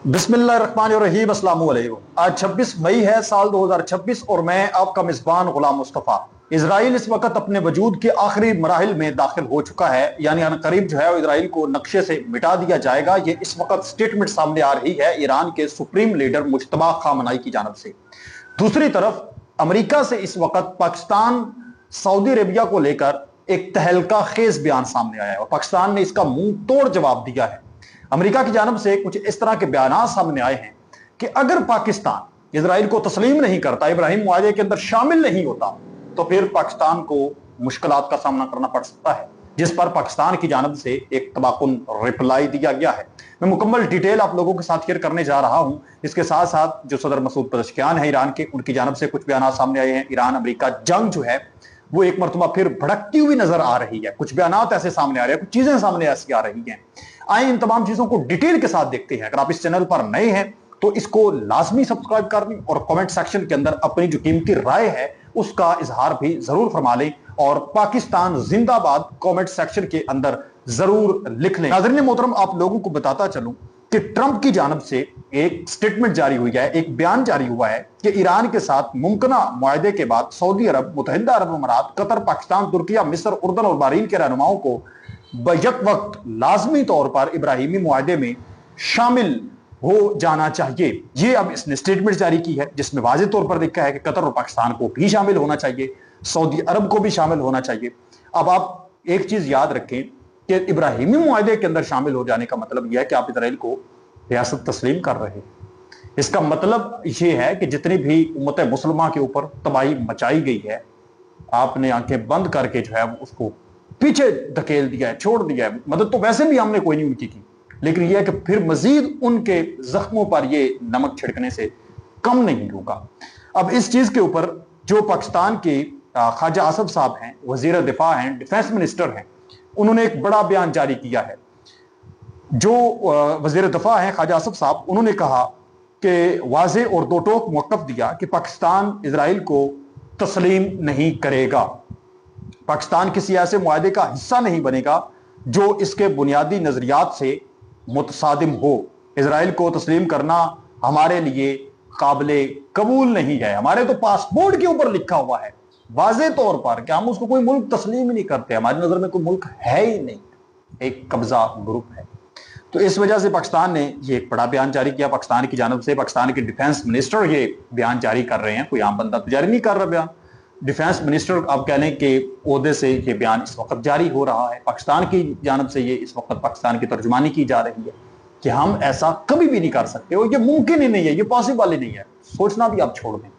बिस्मिल्लाहिर्रहमानिर्रहीम, अस्सलाम वालेकुम। आज 26 मई है साल 2026 और मैं आपका मेजबान गुलाम मुस्तफ़ा। इजराइल इस वक्त अपने वजूद के आखिरी मराहिल में दाखिल हो चुका है, यानी अनकरीब जो है इजराइल को नक्शे से मिटा दिया जाएगा। ये इस वक्त स्टेटमेंट सामने आ रही है ईरान के सुप्रीम लीडर मुज्तबा खामनाई की जानब से। दूसरी तरफ अमेरिका से इस वक्त पाकिस्तान सऊदी अरेबिया को लेकर एक तहलका खेज बयान सामने आया है और पाकिस्तान ने इसका मुंह तोड़ जवाब दिया है। अमेरिका की जानब से कुछ इस तरह के बयान सामने आए हैं कि अगर पाकिस्तान इजराइल को तस्लीम नहीं करता, इब्राहिम मुआहदे के अंदर शामिल नहीं होता, तो फिर पाकिस्तान को मुश्किलात का सामना करना पड़ सकता है, जिस पर पाकिस्तान की जानब से एक तबाकुन रिप्लाई दिया गया है। मैं मुकम्मल डिटेल आप लोगों के साथ शेयर करने जा रहा हूं। इसके साथ साथ जो सदर मसूद पज़ेश्कियान है ईरान के, उनकी जानब से कुछ बयान सामने आए हैं। ईरान अमेरिका जंग जो है वो एक मरतबा फिर भड़कती हुई नजर आ रही है। कुछ बयान ऐसे सामने आ रहे हैं, कुछ चीजें सामने ऐसी आ रही हैं। आए इन तमाम चीजों को डिटेल के साथ देखते हैं। अगर आप इस चैनल पर नए हैं तो इसको लाजमी सब्सक्राइब कर लें और कमेंट सेक्शन के अंदर अपनी जो कीमती राय है उसका इजहार भी जरूर फरमा लें और पाकिस्तान जिंदाबाद कमेंट सेक्शन के अंदर जरूर लिख लें। नाज़रीन मोहतरम, आप लोगों को बताता चलूं कि ट्रंप की जानब से एक स्टेटमेंट जारी हुई है, एक बयान जारी हुआ है कि ईरान के साथ मुमकिना मुआहदे के बाद सऊदी अरब, मुत्तहिदा अरब अमारात, कतर, पाकिस्तान, तुर्किया, मिस्र, उर्दन और बहरीन के रहनुमाओं को बैक वक्त लाजमी तौर पर इब्राहिमी मुआहदे में शामिल हो जाना चाहिए। ये अब इसने स्टेटमेंट जारी की है जिसमें वाज़ेह तौर पर लिखा है कि कतर और पाकिस्तान को भी शामिल होना चाहिए, सऊदी अरब को भी शामिल होना चाहिए। अब आप एक चीज याद रखें कि इब्राहिमी मुआहदे के अंदर शामिल हो जाने का मतलब यह है कि आप इजराइल को रियासत तस्लीम कर रहे हैं। इसका मतलब यह है कि जितनी भी उम्मत मुसलमा के ऊपर तबाही मचाई गई है, आपने आंखें बंद करके जो है उसको पीछे धकेल दिया है, छोड़ दिया है। मदद तो वैसे भी हमने कोई नहीं उनकी की, लेकिन यह है कि फिर मजीद उनके जख्मों पर यह नमक छिड़कने से कम नहीं होगा। अब इस चीज के ऊपर जो पाकिस्तान के ख्वाजा आसफ साहब हैं, वजीर दिफा हैं, डिफेंस मिनिस्टर हैं, उन्होंने एक बड़ा बयान जारी किया है। जो वजीर दिफा हैं ख्वाजा आसफ साहब, उन्होंने कहा कि वाज़ेह और दो टोक मौक़िफ़ दिया कि पाकिस्तान इजराइल को तस्लीम नहीं करेगा। पाकिस्तान किसी ऐसे मुआहदे का हिस्सा नहीं बनेगा जो इसके बुनियादी नजरियात से मुतसादिम हो। इजराइल को तस्लीम करना हमारे लिए काबिले कबूल नहीं है। हमारे तो पासपोर्ट के ऊपर लिखा हुआ है वाज़ेह तौर पर कि हम उसको कोई मुल्क तस्लीम ही नहीं करते। हमारी नजर में कोई मुल्क है ही नहीं, एक कब्जा ग्रुप है। तो इस वजह से पाकिस्तान ने ये एक बड़ा बयान जारी किया। पाकिस्तान की जानब से पाकिस्तान के डिफेंस मिनिस्टर ये बयान जारी कर रहे हैं, कोई आम बंदा तो जारी नहीं कर रहा बयान। डिफेंस मिनिस्टर आप कह लें कि ओहदे से ये बयान इस वक्त जारी हो रहा है। पाकिस्तान की जानब से ये इस वक्त पाकिस्तान की तर्जुमानी की जा रही है कि हम ऐसा कभी भी नहीं कर सकते और ये मुमकिन ही नहीं है, ये पॉसिबल ही नहीं है, सोचना भी आप छोड़ दें।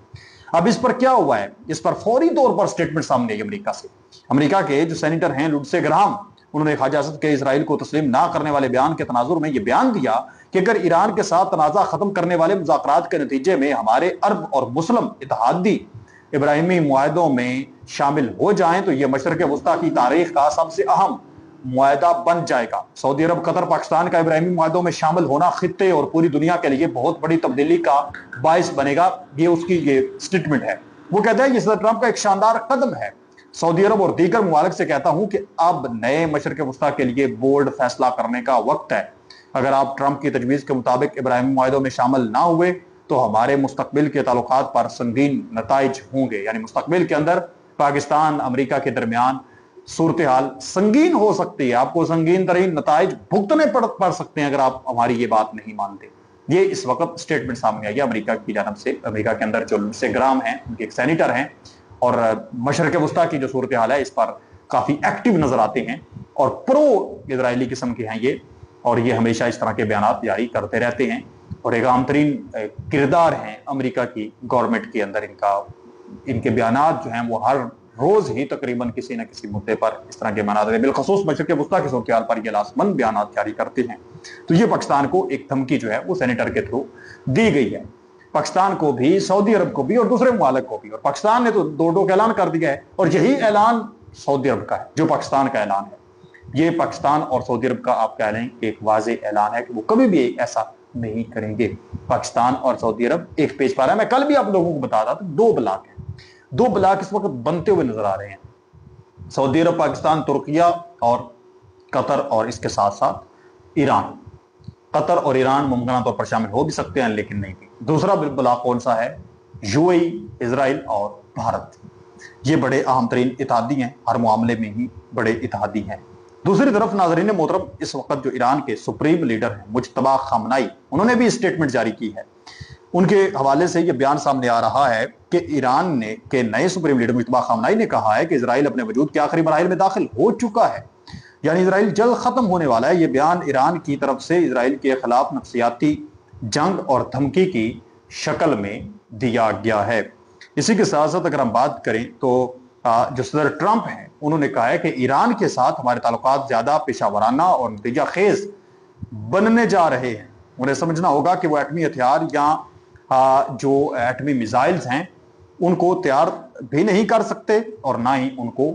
अब इस पर क्या हुआ है, इस पर फौरी तौर पर स्टेटमेंट सामने आई अमेरिका से। अमेरिका के जो सेनेटर हैं लिंडसे ग्राहम, उन्होंने ख्वाजा आसफ के इजराइल को तस्लीम ना करने वाले बयान के तनाजुर में यह बयान दिया कि अगर ईरान के साथ तनाज़ा खत्म करने वाले मुज़ाकरात के नतीजे में हमारे अरब और मुस्लिम इत्तेहादी इब्राहिमी मुआहदों में शामिल हो जाएं तो यह मशरक़ वस्ता की तारीख का सबसे अहम मुआहदा बन जाएगा। सऊदी अरब, कतर, पाकिस्तान का इब्राहिमी मुआहदों में शामिल होना खित्ते और पूरी दुनिया के लिए बहुत बड़ी तब्दीली का बाइस बनेगा। ये उसकी ये स्टेटमेंट है। वो कहता है ये सदर ट्रंप का एक शानदार कदम है। सऊदी अरब और दीगर मुमालिक से कहता हूं कि अब नए मशरक़ वस्ता के लिए बोल्ड फैसला करने का वक्त है। अगर आप ट्रंप की तजवीज़ के मुताबिक इब्राहिमी मुआहदों में शामिल ना हुए तो हमारे मुस्तकबिल के ताल्लुकात पर संगीन नताइज होंगे। यानी मुस्तकबिल के अंदर पाकिस्तान अमेरिका के दरमियान सूरत हाल संगीन हो सकती है। आपको संगीन तरीन नताइज भुगतने पड़ सकते हैं अगर आप हमारी ये बात नहीं मानते। ये इस वक्त स्टेटमेंट सामने आई है अमेरिका की जानब से। अमेरिका के अंदर जो लिंडसे ग्राहम हैं, उनके एक सेनेटर हैं और मशरक़ वस्ता की जो सूरत हाल है इस पर काफी एक्टिव नजर आते हैं और प्रो इजरायली किस्म के हैं ये, और ये हमेशा इस तरह के बयान जारी करते रहते हैं और एक आम तरीन किरदार हैं अमेरिका की गवर्नमेंट के अंदर। इनके बयान जो हैं वो हर रोज ही तकरीबन किसी न किसी मुद्दे पर इस तरह के बयान आते हैं, बिलखसूस मशरक़ वस्ता की सूरत हाल पर ये लाजमंद बयान जारी करते हैं। तो ये पाकिस्तान को एक धमकी जो है वो सेनेटर के थ्रू दी गई है, पाकिस्तान को भी, सऊदी अरब को भी और दूसरे मुमालिक को भी। और पाकिस्तान ने तो दो टोक ऐलान कर दिया है और यही ऐलान सऊदी अरब का है जो पाकिस्तान का ऐलान है। ये पाकिस्तान और सऊदी अरब का आप कह लें एक वाज़ेह ऐलान है कि वो कभी भी ऐसा नहीं करेंगे। पाकिस्तान और सऊदी अरब एक पेज पर है। मैं कल भी आप लोगों को बता रहा था, दो ब्लॉक है, दो ब्लॉक इस वक्त बनते हुए नजर आ रहे हैं। सऊदी अरब, पाकिस्तान, तुर्किया और कतर और इसके साथ साथ ईरान। قطر اور ایران ممکنہ طور پر شامل ہو بھی سکتے ہیں لیکن نہیں بھی۔ دوسرا بلاک کون سا ہے؟ UAE، اسرائیل اور بھارت۔ یہ بڑے اہم ترین اتحادی ہیں، ہر معاملے میں ہی بڑے اتحادی ہیں۔ دوسری طرف ناظرین محترم، اس وقت جو ایران کے سپریم لیڈر ہیں مجتبی خامنائی، انہوں نے بھی اسٹیٹمنٹ جاری کی ہے۔ ان کے حوالے سے یہ بیان سامنے آ رہا ہے کہ ایران نے کے نئے سپریم لیڈر مجتبی خامنائی نے کہا ہے کہ اسرائیل اپنے وجود کے آخری مراحل میں داخل ہو چکا ہے، یعنی اسرائیل جلد ختم ہونے والا ہے۔ یہ بیان ایران کی طرف سے اسرائیل کے خلاف نفسیاتی جنگ اور دھمکی کی شکل میں دیا گیا ہے۔ اسی کے ساتھ ساتھ اگر ہم بات کریں تو جو صدر ٹرمپ ہیں انہوں نے کہا ہے کہ ایران کے ساتھ ہمارے تعلقات زیادہ پیشہ ورانہ اور نتیجہ خیز بننے جا رہے ہیں۔ انہیں سمجھنا ہوگا کہ وہ ایٹمی ہتھیار یا جو ایٹمی میزائلز ہیں ان کو تیار بھی نہیں کر سکتے اور نہ ہی ان کو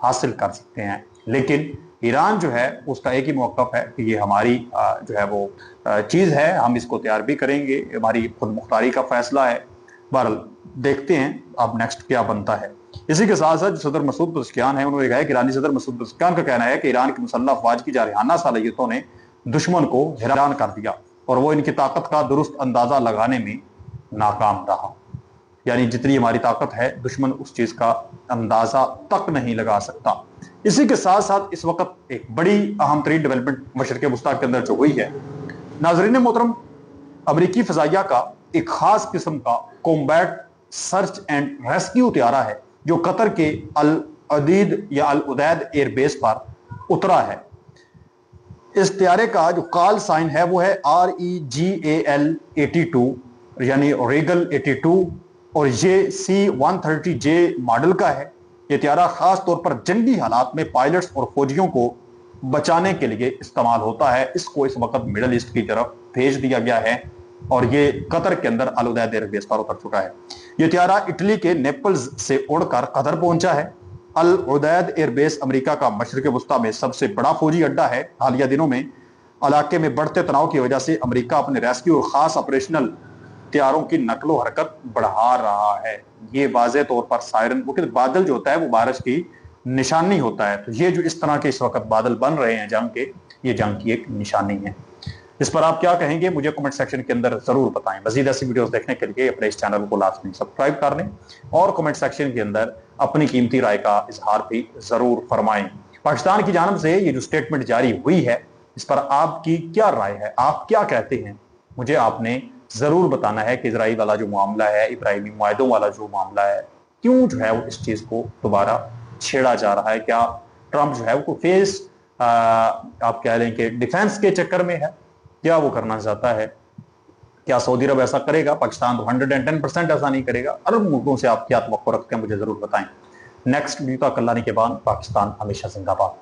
حاصل کر سکتے ہیں، لیکن ایران جو ہے اس کا ایک ہی موقف ہے کہ یہ ہماری جو ہے وہ چیز ہے، ہم اس کو تیار بھی کریں گے، ہماری خود مختاری کا فیصلہ ہے۔ بہرحال دیکھتے ہیں اب نیکسٹ کیا بنتا ہے۔ اسی کے ساتھ ساتھ صدر مسعود پزشکیان ہیں، انہوں نے کہا ہے کہ ایرانی صدر مسعود پزشکیان کا کہنا ہے کہ ایران کی مسلح افواج کی جارحانہ صلاحیتوں نے دشمن کو حیران کر دیا اور وہ ان کی طاقت کا درست اندازہ لگانے میں ناکام رہا، یعنی جتنی ہماری طاقت ہے دشمن اس چیز کا اندازہ تک نہیں لگا سکتا۔ اسی کے ساتھ ساتھ اس وقت ایک بڑی اہم ترین ڈیولپمنٹ مشرق وسطیٰ کے اندر جو ہوئی ہے، ناظرین محترم، امریکی فضائیہ کا ایک خاص قسم کا کومبیٹ سرچ اینڈ ریسکیو طیارہ ہے جو قطر کے العدید یا العدید ایئر بیس پر اترا ہے۔ اس طیارے کا جو کال سائن ہے وہ ہے REGAL 82، یعنی ریگل 82، اور یہ C-130J ماڈل کا ہے۔ یہ طیارہ خاص طور پر جنگی حالات میں پائلٹس اور فوجیوں کو بچانے کے لیے استعمال ہوتا ہے۔ اس کو اس وقت مڈل ایسٹ کی طرف بھیج دیا گیا ہے اور یہ قطر کے اندر العدید ایئر بیس پر اتر چکا ہے۔ یہ طیارہ اٹلی کے نیپلز سے اڑ کر قطر پہنچا ہے۔ العدید ایئر بیس امریکہ کا مشرق وسطیٰ میں سب سے بڑا فوجی اڈا ہے۔ حالیہ دنوں میں علاقے میں بڑھتے تناؤ کی وجہ سے امریکہ اپنے ریسکیو اور خاص آپریشنل طیاروں کی نقل و حرکت بڑھا رہا ہے۔ یہ واضح طور پر سائرن، بادل جو ہوتا ہے وہ بارش کی نشانی ہوتا ہے، تو یہ جو اس طرح کے اس وقت بادل بن رہے ہیں جنگ کے، یہ جنگ کی ایک نشانی ہے۔ اس پر آپ کیا کہیں گے مجھے کمنٹ سیکشن کے اندر ضرور بتائیں۔ مزید ایسی ویڈیوز دیکھنے کے لیے اپنے اس چینل کو لازمی سبسکرائب کر لیں اور کمنٹ سیکشن کے اندر اپنی قیمتی رائے کا اظہار بھی ضرور فرمائیں۔ پاکستان کی جانب سے یہ جو سٹیٹمنٹ جاری ہوئی ہے اس پر آپ کی کیا رائے ہے؟ آپ کیا کہتے ہیں؟ مجھے آپ نے ضرور بتانا ہے کہ اسرائیل والا جو معاملہ ہے، ابراہیمی معاہدوں والا جو معاملہ ہے، کیوں جو ہے وہ اس چیز کو دوبارہ چھیڑا جا رہا ہے؟ کیا ٹرمپ جو ہے وہ فیس آپ کہہ لیں کہ ڈیفینس کے چکر میں ہے؟ کیا وہ کرنا چاہتا ہے؟ کیا سعودی عرب ایسا کرے گا؟ پاکستان تو 110% ایسا نہیں کرے گا۔ عرب ملکوں سے آپ کیا توقع رکھتے ہیں مجھے ضرور بتائیں۔ نیکسٹ ویڈیو تک اللہ نے کے بعد پاکستان ہمیشہ زندہ باد۔